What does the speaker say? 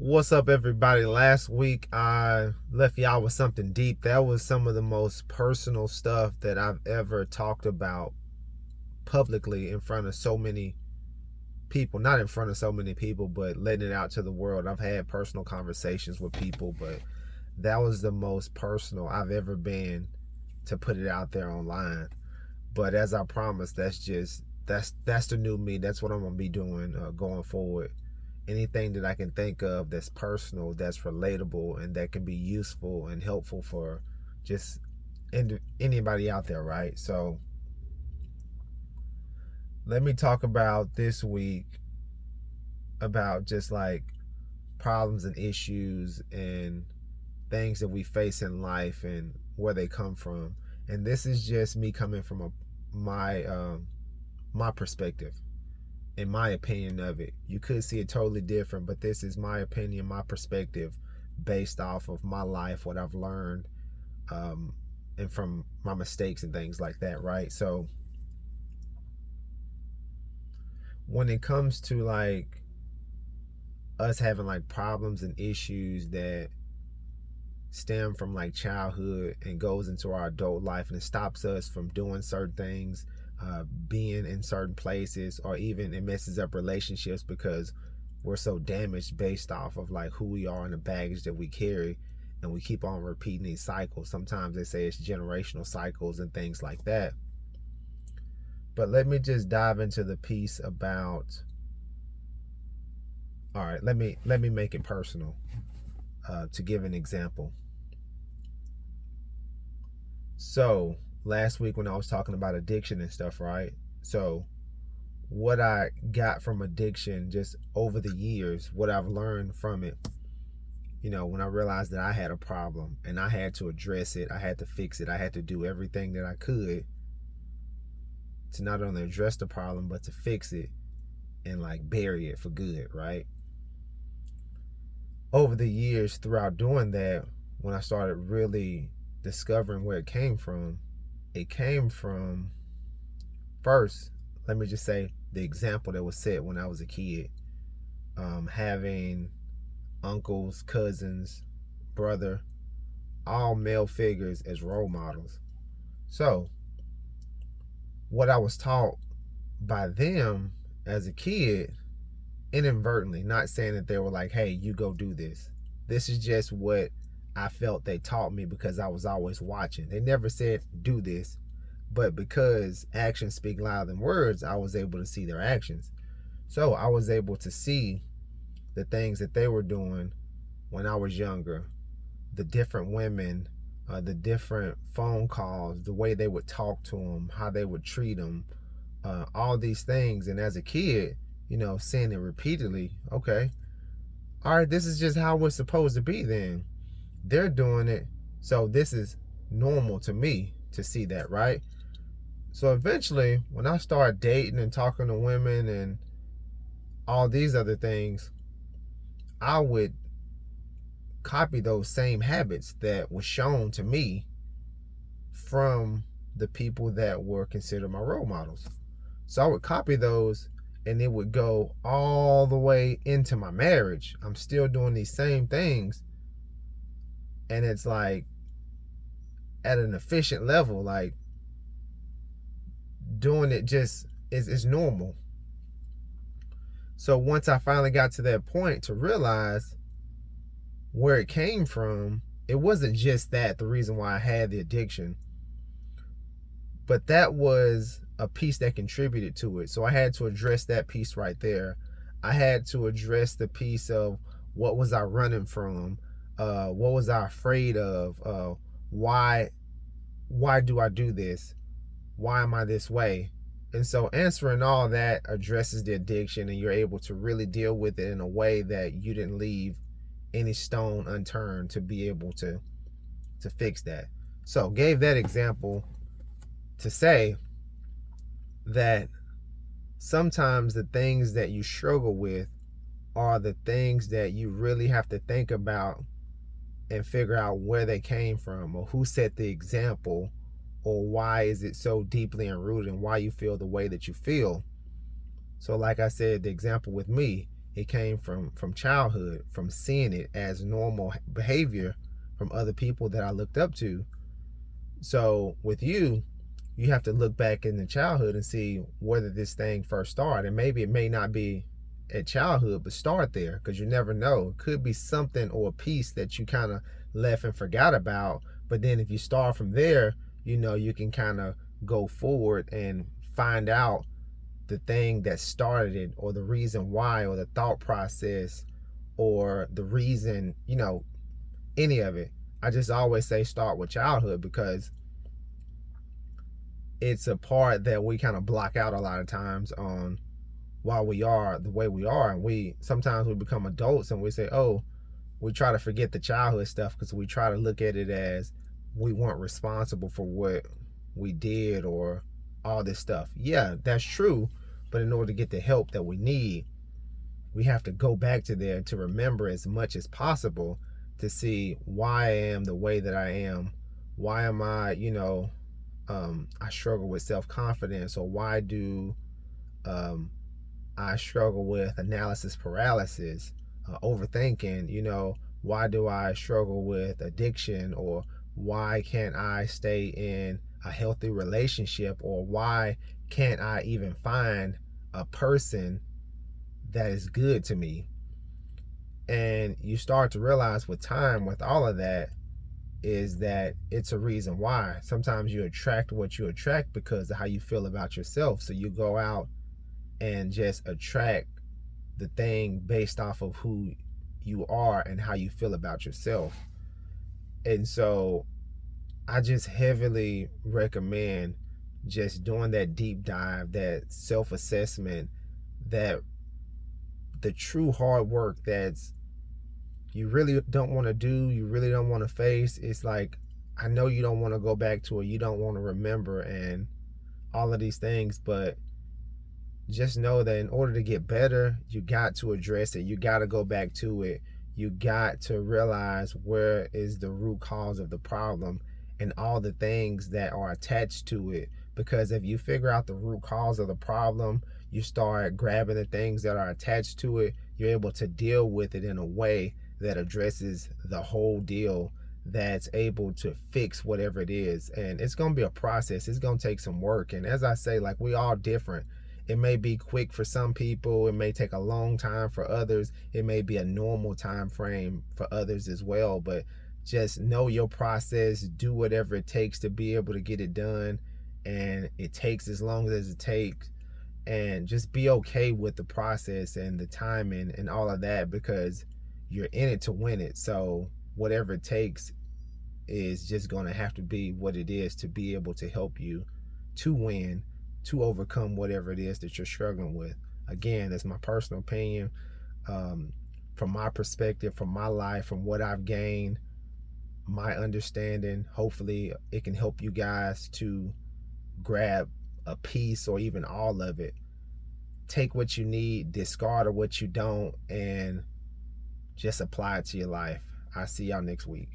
What's up, everybody? Last week I left y'all with something deep. That was some of the most personal stuff that I've ever talked about publicly in front of so many people. Not in front of so many people, but letting it out to the world. I've had personal conversations with people, but that was the most personal I've ever been to put it out there online. But as I promised, that's the new me. That's what I'm gonna be doing going forward. Anything that I can think of that's personal, that's relatable, and that can be useful and helpful for just anybody out there, right? So let me talk about this week about just like problems and issues and things that we face in life and where they come from. And this is just me coming from my perspective, in my opinion of it. You could see it totally different, but this is my opinion, my perspective, based off of my life, what I've learned, and from my mistakes and things like that, right? So when it comes to like us having like problems and issues that stem from like childhood and goes into our adult life, and it stops us from doing certain things, being in certain places, or even it messes up relationships because we're so damaged based off of like who we are and the baggage that we carry, and we keep on repeating these cycles. Sometimes they say it's generational cycles and things like that. But let me just dive into the piece about, all right, let me make it personal, to give an example. So last week when I was talking about addiction and stuff, right? So what I got from addiction just over the years, what I've learned from it, when I realized that I had a problem and I had to address it, I had to fix it, I had to do everything that I could to not only address the problem, but to fix it and like bury it for good, right? Over the years, throughout doing that, when I started really discovering where it came from first, let me just say the example that was set when I was a kid, having uncles, cousins, brother, all male figures as role models. So what I was taught by them as a kid, inadvertently, not saying that they were like, hey, you go do this. This is just what I felt they taught me because I was always watching. They never said do this, but because actions speak louder than words, I was able to see their actions. So I was able to see the things that they were doing when I was younger, the different women, the different phone calls, the way they would talk to them, how they would treat them, all these things. And as a kid, seeing it repeatedly, okay, all right, this is just how we're supposed to be then. They're doing it, so this is normal to me to see that, right? So eventually, when I started dating and talking to women and all these other things, I would copy those same habits that were shown to me from the people that were considered my role models. So I would copy those, and it would go all the way into my marriage. I'm still doing these same things, and it's like at an efficient level, like doing it just is normal. So once I finally got to that point to realize where it came from, it wasn't just that the reason why I had the addiction, but that was a piece that contributed to it. So I had to address that piece right there. I had to address the piece of what was I running from, what was I afraid of, why do I do this, why am I this way? And so answering all that addresses the addiction, and you're able to really deal with it in a way that you didn't leave any stone unturned to be able to fix that. So gave that example to say that sometimes the things that you struggle with are the things that you really have to think about and figure out where they came from, or who set the example, or why is it so deeply enrooted, and why you feel the way that you feel. So like I said, the example with me, It came from childhood, from seeing it as normal behavior from other people that I looked up to. So with you, you have to look back in the childhood and see whether this thing first started. And maybe it may not be at childhood, but start there, because you never know. It could be something or a piece that you kind of left and forgot about. But then if you start from there, you can kind of go forward and find out the thing that started it, or the reason why, or the thought process, or the reason, any of it. I just always say start with childhood, because it's a part that we kind of block out a lot of times on why we are the way we are. And we become adults and we say, oh, we try to forget the childhood stuff because we try to look at it as we weren't responsible for what we did or all this stuff. Yeah, that's true. But in order to get the help that we need, we have to go back to there to remember as much as possible to see why I am the way that I am. Why am I, I struggle with self-confidence, or why do I struggle with analysis paralysis, overthinking, why do I struggle with addiction, or why can't I stay in a healthy relationship, or why can't I even find a person that is good to me? And you start to realize with time, with all of that, is that it's a reason why. Sometimes you attract what you attract because of how you feel about yourself. So you go out and just attract the thing based off of who you are and how you feel about yourself. And so I just heavily recommend just doing that deep dive, that self-assessment, that the true hard work that's you really don't want to do, you really don't want to face. It's like, I know you don't want to go back to it, you don't want to remember and all of these things, but just know that in order to get better, you got to address it. You got to go back to it. You got to realize where is the root cause of the problem and all the things that are attached to it. Because if you figure out the root cause of the problem, you start grabbing the things that are attached to it, you're able to deal with it in a way that addresses the whole deal, that's able to fix whatever it is. And it's going to be a process. It's going to take some work. And as I say, like, we all different. It may be quick for some people. It may take a long time for others. It may be a normal time frame for others as well. But just know your process. Do whatever it takes to be able to get it done. And it takes as long as it takes. And just be okay with the process and the timing and all of that, because you're in it to win it. So whatever it takes is just going to have to be what it is to be able to help you to win, to overcome whatever it is that you're struggling with. Again, that's my personal opinion, from my perspective, from my life, from what I've gained, my understanding. Hopefully it can help you guys to grab a piece or even all of it. Take what you need, discard or what you don't, and just apply it to your life. I'll see y'all next week.